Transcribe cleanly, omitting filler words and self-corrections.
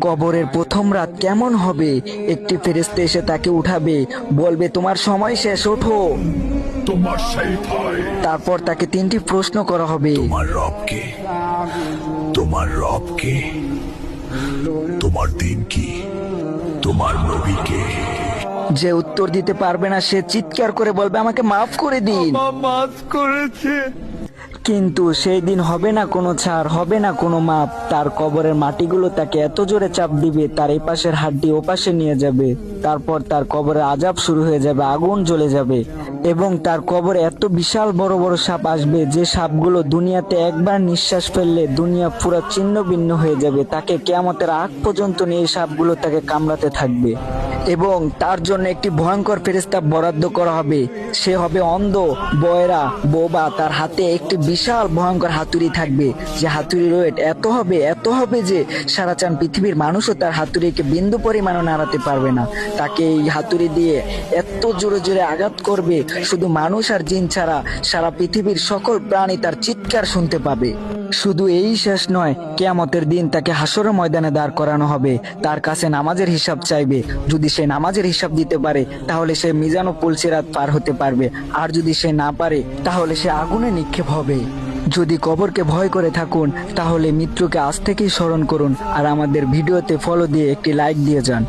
কবরের প্রথম রাত কেমন হবে? একটি ফেরেশতা এসে তাকে উঠাবে, বলবে তোমার সময় শেষ, ওঠো। তোমার সেই ভাই তারপর তাকে তিনটি প্রশ্ন করা হবে। তোমার রব কে? তোমার রব কে? তোমার দিন কি? তোমার নবী কে? যে উত্তর দিতে পারবে না সে চিৎকার করে বলবে আমাকে মাফ করে দিন। মাফ করেছে। কিন্তু সেই দিন হবে না কোনো ছাড়, হবে না কোনো মাপ। তার কবরের মাটিগুলো তাকে এত জোরে চাপ দিবে, তার এই পাশের হাড্ডি ও পাশে নিয়ে যাবে। তারপর তার কবরে আযাব শুরু হয়ে যাবে, আগুন জ্বলে যাবে। এবং তার কবরে এত বিশাল বড় বড় সাপ আসবে, যে সাপগুলো দুনিয়াতে একবার নিঃশ্বাস ফেললে দুনিয়া পুরো ছিন্ন ভিন্ন হয়ে যাবে। তাকে কিয়ামতের আগ পর্যন্ত নিয়ে এই সাপগুলো তাকে কামড়াতে থাকবে। এবং তার জন্য একটি ভয়ঙ্কর ফেরেশতা বরাদ্দ করা হবে। সে হবে অন্ধ, বয়রা, বোবা। তার হাতে একটি বিশাল ভয়ঙ্কর হাতুড়ি থাকবে, যে হাতুড়ির ওয়েট এত হবে যে সারা চান পৃথিবীর মানুষও তার হাতুড়িকে বিন্দু পরিমাণও নাড়াতে পারবে না। তাকে এই হাতুড়ি দিয়ে এত জোরে জোরে আঘাত করবে, শুধু মানুষ আর জিন ছাড়া সারা পৃথিবীর সকল প্রাণী তার চিৎকার শুনতে পাবে। শুধু এই শেষ নয়, কিয়ামতের দিন তাকে হাসরের ময়দানে দাঁড় করানো হবে। তার কাছে নামাজের হিসাব চাইবে। যদি সে নামাজের হিসাব দিতে পারে তাহলে সে মিজান ও পুলসিরাত পার হতে পারবে, আর যদি সে না পারে তাহলে সে আগুনে নিক্ষেপ হবে। যদি কবরকে ভয় করে থাকুন তাহলে মৃত্যুকে আজ থেকেই স্মরণ করুন, আর আমাদের ভিডিওতে ফলো দিয়ে একটি লাইক দিয়ে যান।